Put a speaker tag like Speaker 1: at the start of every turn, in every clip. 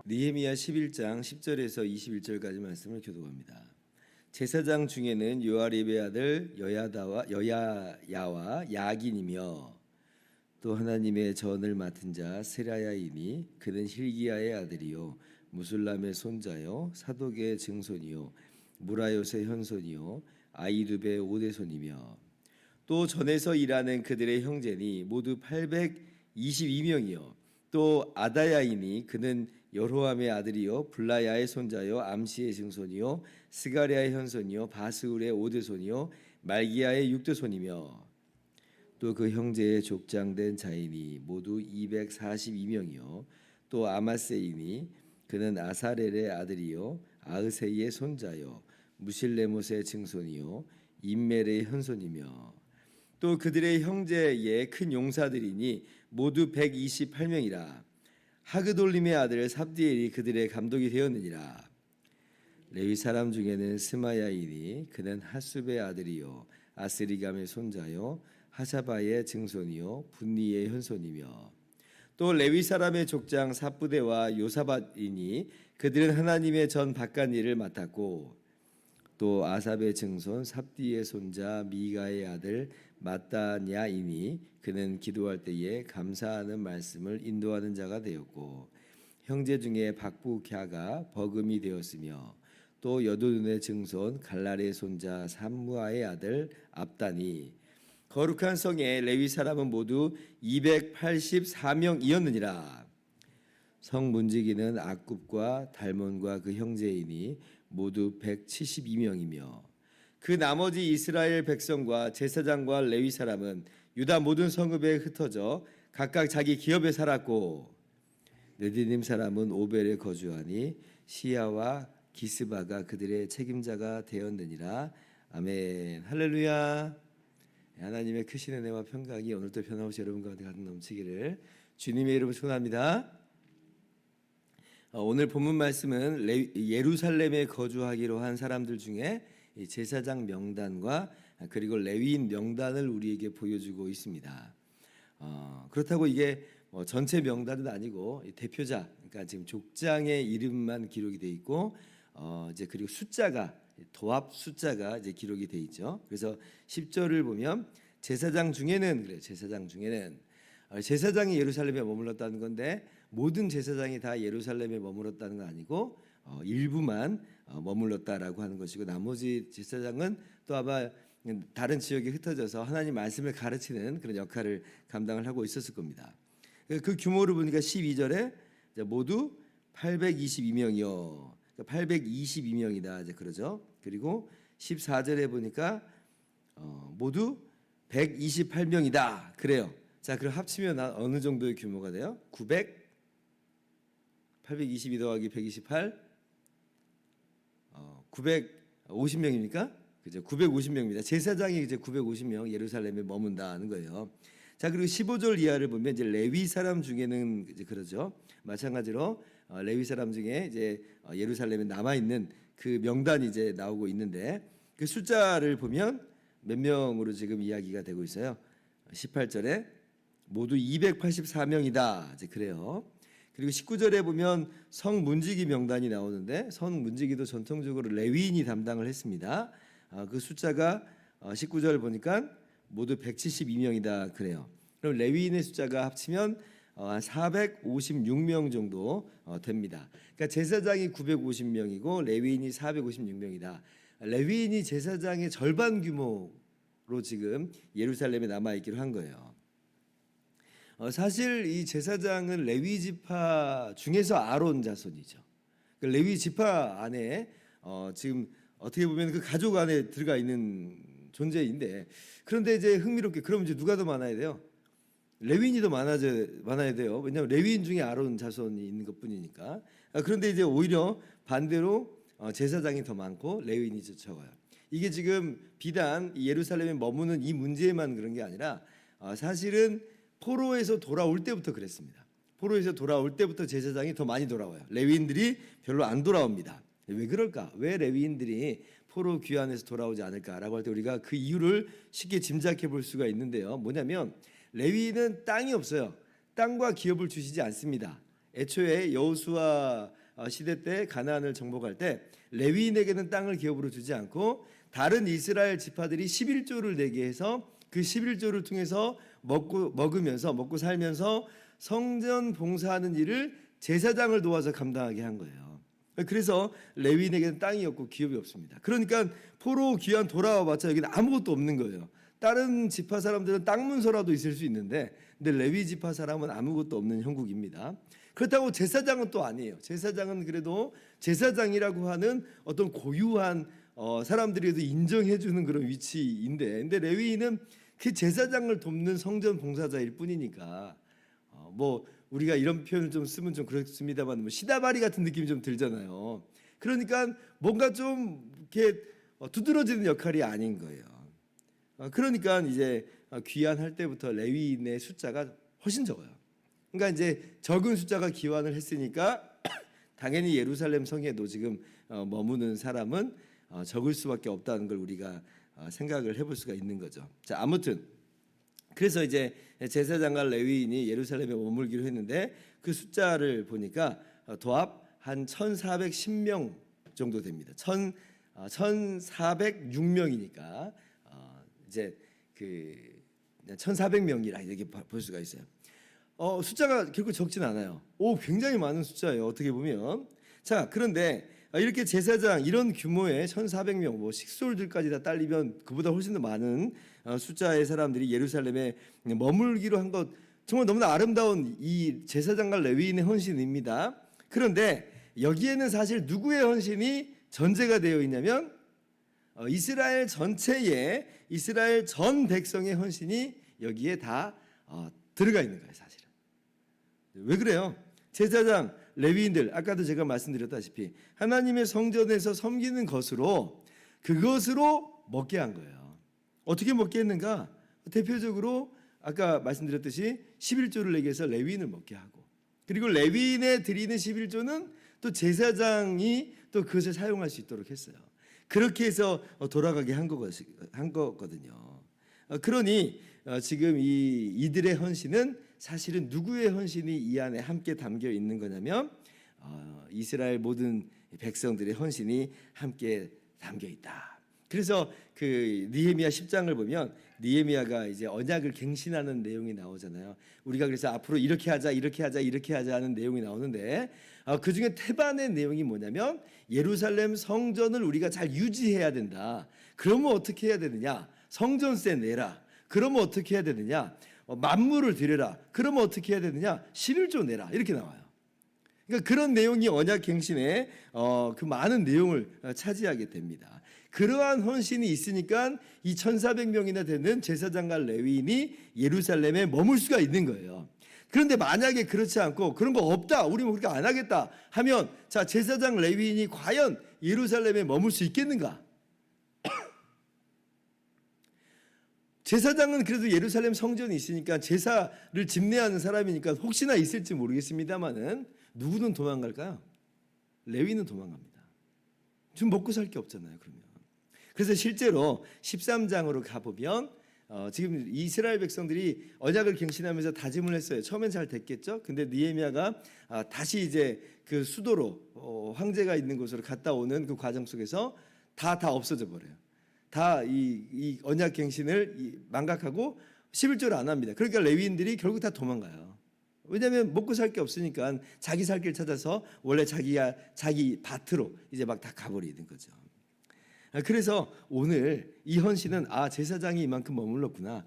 Speaker 1: 느헤미야 11장 10절에서 21절까지 말씀을 교독합니다. 제사장 중에는 요아립의 아들 여야야와 야긴이며 또 하나님의 전을 맡은 자 세라야이니 그는 힐기야의 아들이요 무술람의 손자요 사독의 증손이요 무라요의 현손이요 아이룹의 오대손이며 또 전에서 일하는 그들의 형제니 모두 822명이요 또 아다야이니 그는 여로함의 아들이요 블라야의 손자요 암시의 증손이요 스가랴의 현손이요 바스울의 오대손이요 말기야의 육대손이며 또 그 형제의 족장된 자인이 모두 242명이요 또 아마세이니 그는 아사렐의 아들이요 아으세이의 손자요 무실레못의 증손이요 임멜의 현손이며 또 그들의 형제의 큰 용사들이니 모두 128명이라 하그돌림의 아들 삽디엘이 그들의 감독이 되었느니라. 레위 사람 중에는 스마야이니 그는 하숲의 아들이요 아스리감의 손자요 하사바의 증손이요 분니의 현손이며 또 레위 사람의 족장 삽부대와 요사밧이니 그들은 하나님의 전 바깥 일을 맡았고 또 아삽의 증손 삽디의 손자 미가의 아들 마따냐이니 그는 기도할 때에 감사하는 말씀을 인도하는 자가 되었고 형제 중에 박부갸가 버금이 되었으며 또 여도눈의 증손 갈랄의 손자 삼무아의 아들 압단이 거룩한 성에 레위 사람은 모두 284명이었느니라. 성 문지기는 악굽과 달몬과 그 형제이니 모두 172명이며 그 나머지 이스라엘 백성과 제사장과 레위 사람은 유다 모든 성읍에 흩어져 각각 자기 기업에 살았고 느디님 사람은 오벨에 거주하니 시야와 기스바가 그들의 책임자가 되었느니라. 아멘. 할렐루야. 하나님의 크신 은혜와 평강이 오늘도 변함없이 여러분 가운데 가득 넘치기를 주님의 이름으로 축원합니다. 오늘 본문 말씀은 예루살렘에 거주하기로 한 사람들 중에 제사장 명단과 그리고 레위인 명단을 우리에게 보여주고 있습니다. 그렇다고 이게 전체 명단은 아니고 대표자, 그러니까 지금 족장의 이름만 기록이 돼 있고 이제 그리고 숫자가 도합 숫자가 이제 기록이 돼 있죠. 그래서 10절을 보면 제사장 중에는 그래요. 제사장이 예루살렘에 머물렀다는 건데 모든 제사장이 다 예루살렘에 머물렀다는 건 아니고 일부만 머물렀다라고 하는 것이고 나머지 제사장은 또 아마 다른 지역에 흩어져서 하나님 말씀을 가르치는 그런 역할을 감당을 하고 있었을 겁니다. 그 규모를 보니까 12절에 모두 822명이요. 822명이다 이제 그러죠. 그리고 14절에 보니까 모두 128명이다 그래요. 자, 그럼 합치면 어느 정도의 규모가 돼요? 822 더하기 128 950명입니까? 그죠? 950명입니다. 제사장이 이제 950명 예루살렘에 머문다는 거예요. 자, 그리고 15절 이하를 보면 이제 레위 사람 중에는 이제 그러죠. 마찬가지로 레위 사람 중에 이제 예루살렘에 남아 있는 그 명단이 이제 나오고 있는데 그 숫자를 보면 몇 명으로 지금 이야기가 되고 있어요. 18절에 모두 284명이다. 이제 그래요. 그리고 19절에 보면 성 문지기 명단이 나오는데 성 문지기도 전통적으로 레위인이 담당을 했습니다. 그 숫자가 19절 보니까 모두 172명이다 그래요. 그럼 레위인의 숫자가 합치면 456명 정도 됩니다. 그러니까 제사장이 950명이고 레위인이 456명이다. 레위인이 제사장의 절반 규모로 지금 예루살렘에 남아 있기로 한 거예요. 사실 이 제사장은 레위 지파 중에서 아론 자손이죠. 그 레위 지파 안에 지금 어떻게 보면 그 가족 안에 들어가 있는 존재인데 그런데 이제 흥미롭게 그럼 이제 누가 더 많아야 돼요? 레위인이 더 많아야 돼요. 왜냐하면 레위인 중에 아론 자손이 있는 것뿐이니까. 그런데 이제 오히려 반대로 제사장이 더 많고 레위인이 적어요. 이게 지금 비단 예루살렘에 머무는 이 문제만 그런 게 아니라 사실은 포로에서 돌아올 때부터 그랬습니다. 포로에서 돌아올 때부터 제사장이 더 많이 돌아와요. 레위인들이 별로 안 돌아옵니다. 왜 그럴까? 왜 레위인들이 포로 귀환에서 돌아오지 않을까라고 할 때 우리가 그 이유를 쉽게 짐작해 볼 수가 있는데요. 뭐냐면 레위인은 땅이 없어요. 땅과 기업을 주시지 않습니다. 애초에 여호수아 시대 때 가나안을 정복할 때 레위인에게는 땅을 기업으로 주지 않고 다른 이스라엘 지파들이 11조를 내게 해서 그 11조를 통해서 먹고 살면서 성전 봉사하는 일을 제사장을 도와서 감당하게 한 거예요. 그래서 레위인에게는 땅이 없고 기업이 없습니다. 그러니까 포로 귀환 돌아와봤자 여기는 아무것도 없는 거예요. 다른 지파 사람들은 땅 문서라도 있을 수 있는데 근데 레위 지파 사람은 아무것도 없는 형국입니다. 그렇다고 제사장은 또 아니에요. 제사장은 그래도 제사장이라고 하는 어떤 고유한 사람들이 인정해 주는 그런 위치인데 근데 레위인은 그 제사장을 돕는 성전 봉사자일 뿐이니까 뭐 우리가 이런 표현을 좀 쓰면 좀 그렇습니다만 뭐 시다바리 같은 느낌이 좀 들잖아요. 그러니까 뭔가 좀 이렇게 두드러지는 역할이 아닌 거예요. 그러니까 이제 귀환할 때부터 레위인의 숫자가 훨씬 적어요. 그러니까 이제 적은 숫자가 귀환을 했으니까 당연히 예루살렘 성에도 지금 머무는 사람은 적을 수밖에 없다는 걸 우리가 생각을 해볼 수가 있는 거죠. 자, 아무튼 그래서 이제 제사장과 레위인이 예루살렘에 머물기로 했는데 그 숫자를 보니까 도합 한 1,410명 정도 됩니다. 1,406명이니까 이제 그 1,400명이라 이렇게 볼 수가 있어요. 숫자가 결코 적진 않아요. 굉장히 많은 숫자예요. 어떻게 보면. 자, 그런데 이렇게 제사장 이런 규모의 1,400명, 뭐 식솔들까지 다 딸리면 그보다 훨씬 더 많은 숫자의 사람들이 예루살렘에 머물기로 한 것 정말 너무나 아름다운 이 제사장과 레위인의 헌신입니다. 그런데 여기에는 사실 누구의 헌신이 전제가 되어 있냐면 이스라엘 전체의 이스라엘 전 백성의 헌신이 여기에 다 들어가 있는 거예요, 사실은. 왜 그래요? 제사장, 레위인들 아까도 제가 말씀드렸다시피 하나님의 성전에서 섬기는 것으로 그것으로 먹게 한 거예요. 어떻게 먹게 했는가? 대표적으로 아까 말씀드렸듯이 11조를 내게 해서 레위인을 먹게 하고 그리고 레위인에 드리는 11조는 또 제사장이 또 그것을 사용할 수 있도록 했어요. 그렇게 해서 돌아가게 한 거거든요. 그러니 지금 이들의 헌신은 사실은 누구의 헌신이 이 안에 함께 담겨 있는 거냐면 이스라엘 모든 백성들의 헌신이 함께 담겨 있다. 그래서 그 느헤미야 10장을 보면 느헤미야가 이제 언약을 갱신하는 내용이 나오잖아요. 우리가 그래서 앞으로 이렇게 하자 하는 내용이 나오는데 그 중에 태반의 내용이 뭐냐면 예루살렘 성전을 우리가 잘 유지해야 된다. 그러면 어떻게 해야 되느냐? 성전세 내라. 그러면 어떻게 해야 되느냐? 만물을 드려라. 그러면 어떻게 해야 되느냐? 11조 내라. 이렇게 나와요. 그러니까 그런 내용이 언약갱신의 그 많은 내용을 차지하게 됩니다. 그러한 헌신이 있으니까 이 1,400명이나 되는 제사장과 레위인이 예루살렘에 머물 수가 있는 거예요. 그런데 만약에 그렇지 않고 그런 거 없다, 우리 뭐 그렇게 안 하겠다 하면 자, 제사장 레위인이 과연 예루살렘에 머물 수 있겠는가? 제사장은 그래도 예루살렘 성전이 있으니까 제사를 집례하는 사람이니까 혹시나 있을지 모르겠습니다만은 누구는 도망갈까요? 레위는 도망갑니다. 지금 먹고 살 게 없잖아요. 그러면 그래서 실제로 13장으로 가보면 지금 이스라엘 백성들이 언약을 갱신하면서 다짐을 했어요. 처음엔 잘 됐겠죠. 근데 느헤미야가 다시 이제 그 수도로 황제가 있는 곳으로 갔다 오는 그 과정 속에서 다 없어져 버려요. 다 이 언약 갱신을 망각하고 11조를 안 합니다. 그러니까 레위인들이 결국 다 도망가요. 왜냐하면 먹고 살 게 없으니까 자기 살 길 찾아서 원래 자기 밭으로 이제 막 다 가버리는 거죠. 그래서 오늘 이 헌신은 제사장이 이만큼 머물렀구나,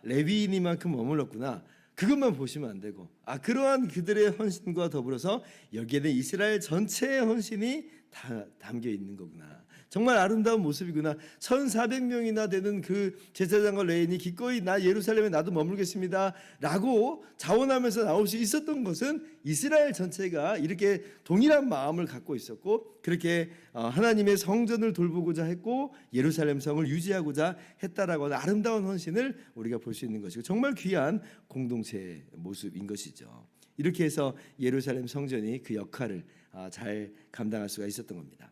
Speaker 1: 레위인이 이만큼 머물렀구나, 그것만 보시면 안 되고 그러한 그들의 헌신과 더불어서 여기에는 이스라엘 전체의 헌신이 다 담겨 있는 거구나. 정말 아름다운 모습이구나. 1,400명이나 되는 그 제사장과 레인이 기꺼이 나 예루살렘에 나도 머물겠습니다 라고 자원하면서 나올 수 있었던 것은 이스라엘 전체가 이렇게 동일한 마음을 갖고 있었고, 그렇게 하나님의 성전을 돌보고자 했고 예루살렘 성을 유지하고자 했다라고 하는 아름다운 헌신을 우리가 볼 수 있는 것이고, 정말 귀한 공동체의 모습인 것이죠. 이렇게 해서 예루살렘 성전이 그 역할을 잘 감당할 수가 있었던 겁니다.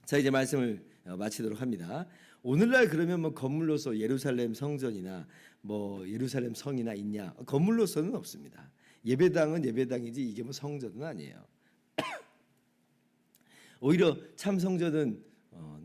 Speaker 1: 자, 이제 말씀을 마치도록 합니다. 오늘날 그러면 뭐 건물로서 예루살렘 성전이나 뭐 예루살렘 성이나 있냐? 건물로서는 없습니다. 예배당은 예배당이지 이게 뭐 성전은 아니에요. 오히려 참 성전은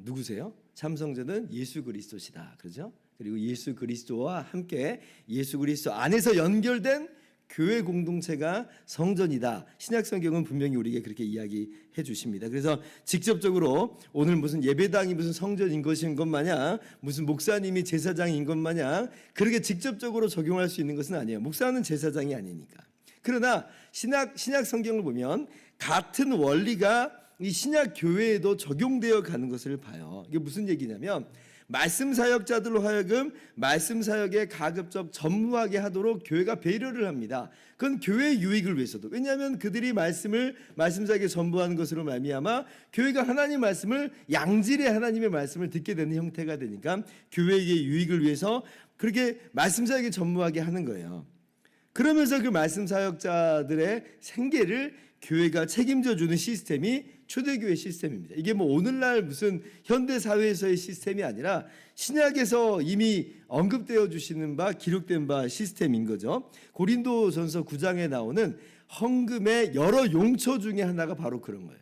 Speaker 1: 누구세요? 참 성전은 예수 그리스도시다. 그렇죠? 그리고 예수 그리스도와 함께 예수 그리스도 안에서 연결된 교회 공동체가 성전이다. 신약 성경은 분명히 우리에게 그렇게 이야기해 주십니다. 그래서 직접적으로 오늘 무슨 예배당이 무슨 성전인 것인 것 마냥, 무슨 목사님이 제사장인 것 마냥 그렇게 직접적으로 적용할 수 있는 것은 아니에요. 목사는 제사장이 아니니까. 그러나 신약 성경을 보면 같은 원리가 이 신약 교회에도 적용되어 가는 것을 봐요. 이게 무슨 얘기냐면, 말씀 사역자들로 하여금 말씀 사역에 가급적 전무하게 하도록 교회가 배려를 합니다. 그건 교회의 유익을 위해서도. 왜냐하면 그들이 말씀 사역에 전무하는 것으로 말미암아 교회가 하나님 말씀을, 양질의 하나님의 말씀을 듣게 되는 형태가 되니까 교회의 유익을 위해서 그렇게 말씀 사역에 전무하게 하는 거예요. 그러면서 그 말씀 사역자들의 생계를 교회가 책임져 주는 시스템이 초대교회 시스템입니다. 이게 뭐 오늘날 무슨 현대 사회에서의 시스템이 아니라 신약에서 이미 언급되어 주시는 바, 기록된 바 시스템인 거죠. 고린도전서 9장에 나오는 헌금의 여러 용처 중에 하나가 바로 그런 거예요.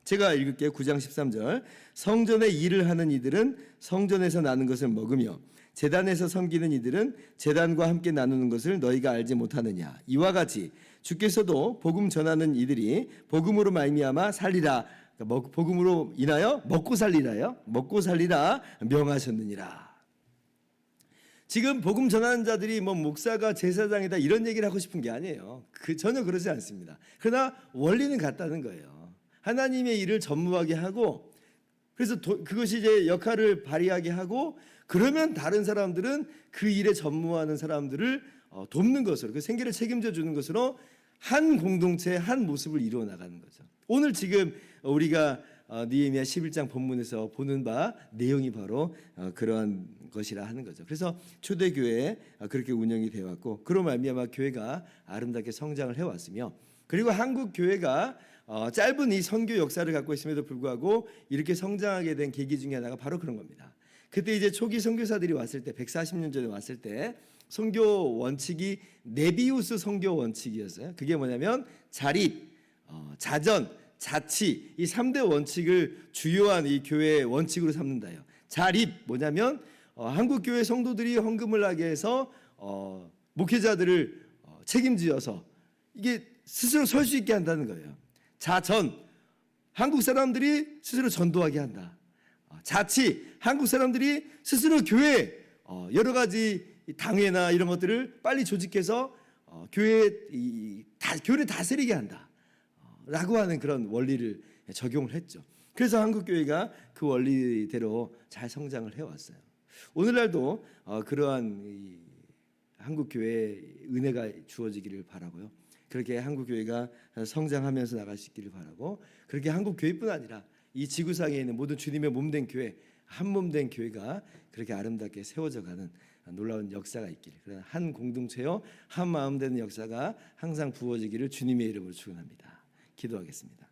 Speaker 1: 제가 읽을게요. 9장 13절. 성전의 일을 하는 이들은 성전에서 나는 것을 먹으며 제단에서 섬기는 이들은 제단과 함께 나누는 것을 너희가 알지 못하느냐. 이와 같이 주께서도 복음 전하는 이들이 복음으로 말미암아 살리라. 그러니까 복음으로 인하여 먹고 살리라요. 먹고 살리라 명하셨느니라. 지금 복음 전하는 자들이 뭐 목사가 제사장이다 이런 얘기를 하고 싶은 게 아니에요. 전혀 그러지 않습니다. 그러나 원리는 같다는 거예요. 하나님의 일을 전무하게 하고, 그래서 그것이 이제 역할을 발휘하게 하고, 그러면 다른 사람들은 그 일에 전무하는 사람들을 돕는 것으로, 그 생계를 책임져 주는 것으로 한 공동체의 한 모습을 이루어 나가는 거죠. 오늘 지금 우리가 느헤미야 11장 본문에서 보는 바 내용이 바로 그러한 것이라 하는 거죠. 그래서 초대교회에 그렇게 운영이 되어 왔고, 그로 말미암아 교회가 아름답게 성장을 해왔으며, 그리고 한국 교회가 짧은 이 선교 역사를 갖고 있음에도 불구하고 이렇게 성장하게 된 계기 중에 하나가 바로 그런 겁니다. 그때 이제 초기 선교사들이 왔을 때, 140년 전에 왔을 때 선교 원칙이 네비우스 선교 원칙이었어요. 그게 뭐냐면 자립, 자전, 자치, 이 3대 원칙을 주요한 이 교회의 원칙으로 삼는다요. 자립 뭐냐면 한국 교회 성도들이 헌금을 하게 해서 목회자들을 책임지어서 이게 스스로 설 수 있게 한다는 거예요. 자전, 한국 사람들이 스스로 전도하게 한다. 자치, 한국 사람들이 스스로 교회 여러 가지 당회나 이런 것들을 빨리 조직해서 교회를 다스리게 한다라고 하는 그런 원리를 적용을 했죠. 그래서 한국 교회가 그 원리대로 잘 성장을 해왔어요. 오늘날도 그러한 한국 교회의 은혜가 주어지기를 바라고요. 그렇게 한국 교회가 성장하면서 나갈 수 있기를 바라고, 그렇게 한국 교회뿐 아니라 이 지구상에 있는 모든 주님의 몸된 교회, 한 몸된 교회가 그렇게 아름답게 세워져가는 놀라운 역사가 있기를, 그런 한 공동체요 한 마음 되는 역사가 항상 부어지기를 주님의 이름으로 축원합니다. 기도하겠습니다.